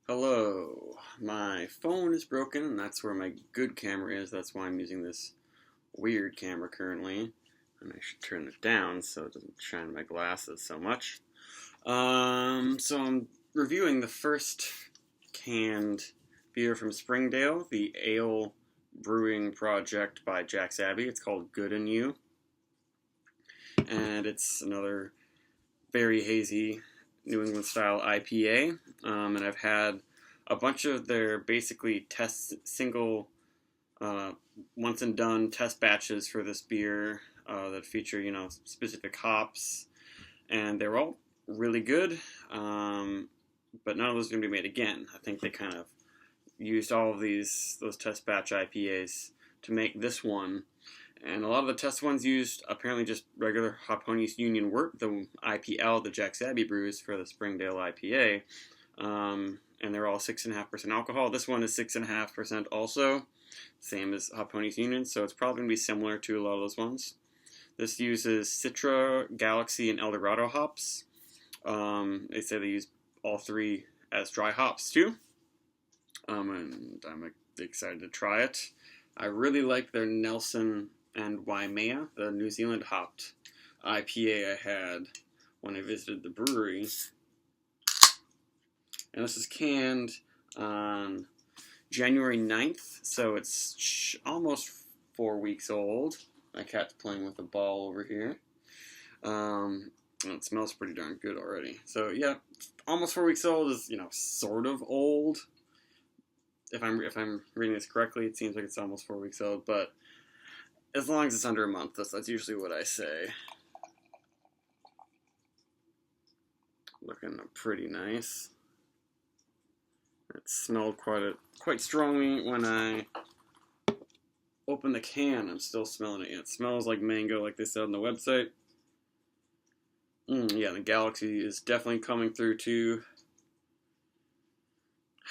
Hello. My phone is broken, and that's where my good camera is. That's why I'm using this weird camera currently. And I should turn it down so it doesn't shine my glasses so much. So I'm reviewing the first canned beer from Springdale, the ale brewing project by Jack's Abbey. It's called Good in You. And it's another very hazy New England style IPA, and I've had a bunch of their basically single once and done test batches for this beer that feature specific hops, and they're all really good, but none of those are going to be made again. I think they kind of used all of those test batch IPAs to make this one. And a lot of the test ones used apparently just regular Hoponius Union Wort, the IPL that Jack's Abbey brews for the Springdale IPA. And they're all 6.5% alcohol. This one is 6.5% also, same as Hoponius Union, so it's probably going to be similar to a lot of those ones. This uses Citra, Galaxy, and Eldorado hops. They say they use all three as dry hops too. And I'm excited to try it. I really like their Nelson and Waimea, the New Zealand hopped IPA I had when I visited the brewery. And this is canned on January 9th, so it's almost 4 weeks old. My cat's playing with a ball over here. And it smells pretty darn good already. So yeah, almost 4 weeks old is, sort of old. If I'm reading this correctly, it seems like it's almost 4 weeks old, but as long as it's under a month, that's usually what I say. Looking pretty nice. It smelled quite strongly when I opened the can. I'm still smelling it. It smells like mango, like they said on the website. Yeah, the Galaxy is definitely coming through too.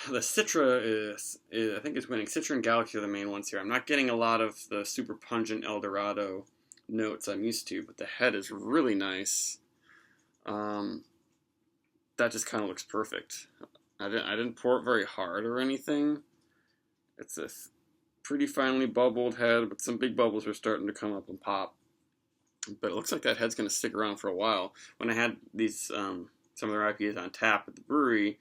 The Citra I think is winning. Citra and Galaxy are the main ones here. I'm not getting a lot of the super pungent Eldorado notes I'm used to, but the head is really nice. That just kind of looks perfect. I didn't pour it very hard or anything. It's a pretty finely bubbled head, but some big bubbles are starting to come up and pop. But it looks like that head's going to stick around for a while. When I had these some of their IPAs on tap at the brewery,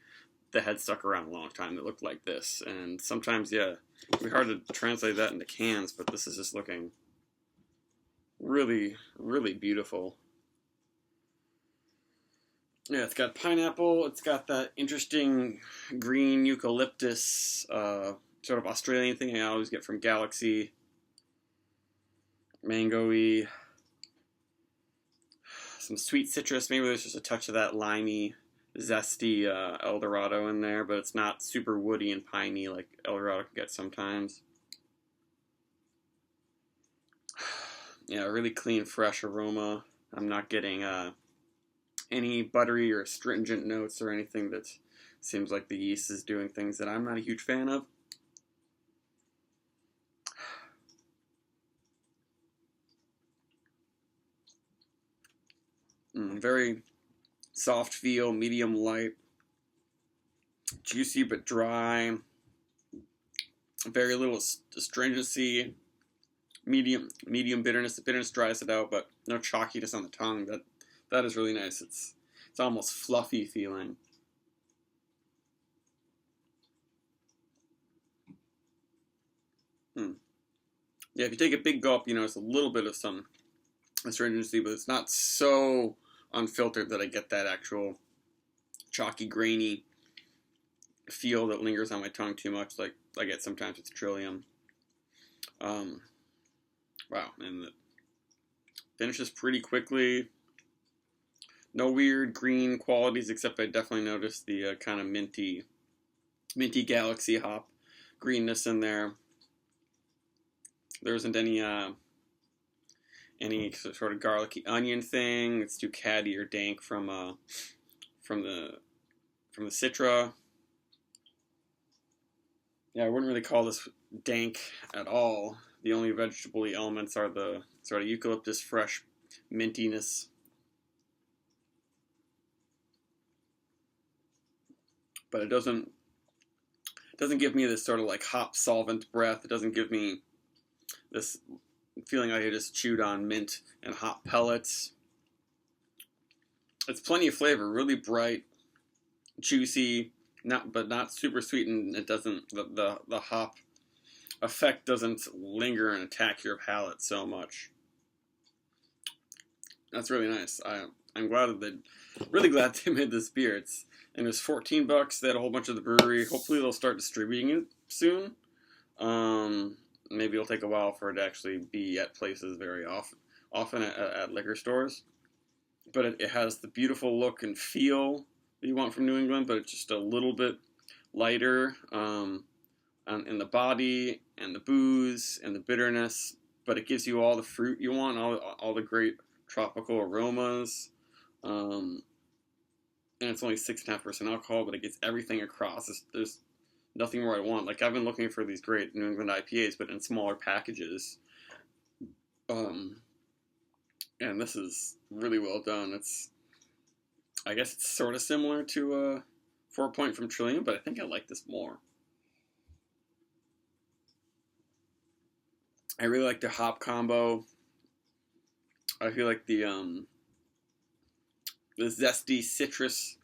the head stuck around a long time. It looked like this, and sometimes, yeah, it'd be hard to translate that into cans, but this is just looking really, really beautiful. Yeah, it's got pineapple. It's got that interesting green eucalyptus, sort of Australian thing I always get from Galaxy. Mango-y. Some sweet citrus. Maybe there's just a touch of that limey, zesty Eldorado in there, but it's not super woody and piney like Eldorado can get sometimes. Yeah, really clean, fresh aroma. I'm not getting any buttery or astringent notes or anything that seems like the yeast is doing things that I'm not a huge fan of. Very soft feel, medium light, juicy but dry, very little astringency, medium bitterness. The bitterness dries it out, but no chalkiness on the tongue. That is really nice. It's almost fluffy feeling. Yeah, if you take a big gulp, it's a little bit of some astringency, but it's not so unfiltered that I get that actual chalky, grainy feel that lingers on my tongue too much, like I get sometimes with Trillium. Wow, and it finishes pretty quickly. No weird green qualities, except I definitely noticed the kind of minty Galaxy hop greenness in there. There isn't any sort of garlicky onion thing. It's too catty or dank from the Citra. Yeah, I wouldn't really call this dank at all. The only vegetable-y elements are the sort of eucalyptus fresh mintiness. But it doesn't doesn't give me this sort of like hop solvent breath. It doesn't give me this feeling like I just chewed on mint and hop pellets. It's plenty of flavor, really bright, juicy, but not super sweet, and it doesn't the hop effect doesn't linger and attack your palate so much. That's really nice. I'm glad that really glad they made this beer. And it was $14. They had a whole bunch of the brewery. Hopefully they'll start distributing it soon. Maybe it'll take a while for it to actually be at places very often at liquor stores. But it has the beautiful look and feel that you want from New England, but it's just a little bit lighter in the body and the booze and the bitterness. But it gives you all the fruit you want, all the great tropical aromas. And it's only 6.5% alcohol, but it gets everything across. There's nothing more I want. Like, I've been looking for these great New England IPAs, but in smaller packages. And this is really well done. I guess it's sort of similar to 4 Point from Trillium, but I think I like this more. I really like the hop combo. I feel like the zesty citrus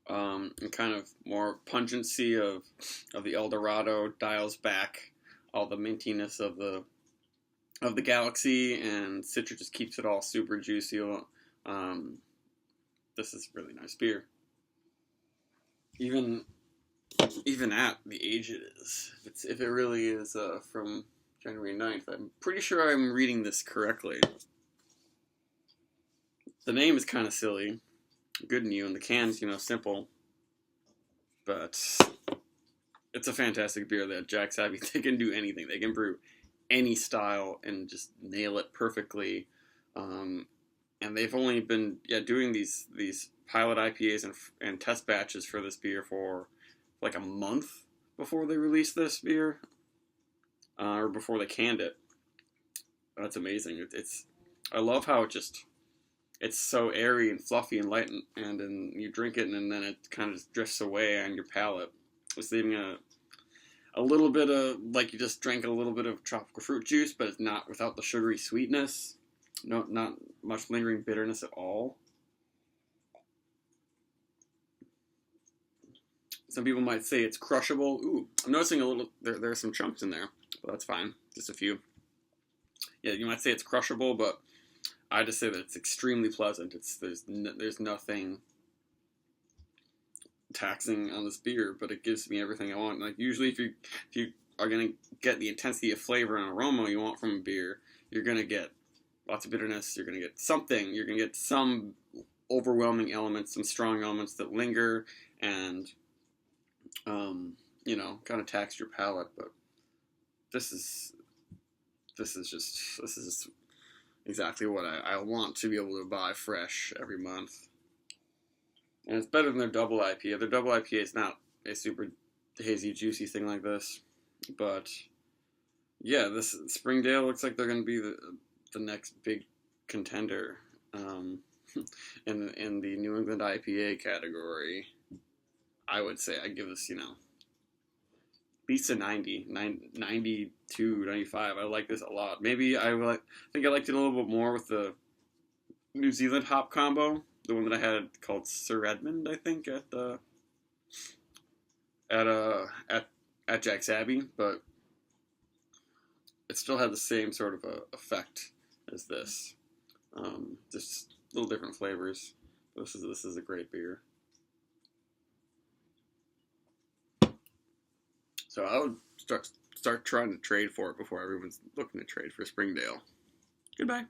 and kind of more pungency of the El Dorado dials back all the mintiness of the Galaxy, and citrus just keeps it all super juicy. This is really nice beer. Even at the age it is, if it really is from January 9th, I'm pretty sure I'm reading this correctly. The name is kind of silly, Good New, and the can's, simple. But it's a fantastic beer that Jack's Abbey, they can do anything. They can brew any style and just nail it perfectly. And they've only been doing these pilot IPAs and test batches for this beer for like a month before they released this beer, or before they canned it. That's amazing. I love how it's so airy and fluffy and light, and then you drink it and then it kind of just drifts away on your palate. It's leaving a little bit of, like you just drank a little bit of tropical fruit juice, but it's not without the sugary sweetness. No, not much lingering bitterness at all. Some people might say it's crushable. Ooh, I'm noticing a little, there are some chunks in there, but that's fine. Just a few. Yeah, you might say it's crushable, but I just say that it's extremely pleasant. There's nothing taxing on this beer, but it gives me everything I want. Like, usually if you are gonna get the intensity of flavor and aroma you want from a beer, you're gonna get lots of bitterness. You're gonna get something. You're gonna get some overwhelming elements, some strong elements that linger and kind of tax your palate. But this is exactly what I want to be able to buy fresh every month. And it's better than their double IPA. Their double IPA is not a super hazy, juicy thing like this. But yeah, this Springdale looks like they're going to be the next big contender in the New England IPA category. I would say I give this, at least a 90, 92, 95. I like this a lot. Maybe I think I liked it a little bit more with the New Zealand hop combo, the one that I had called Sir Edmund, I think, at Jack's Abbey, but it still had the same sort of effect as this. Just little different flavors. This is a great beer. So I would start trying to trade for it before everyone's looking to trade for Springdale. Goodbye.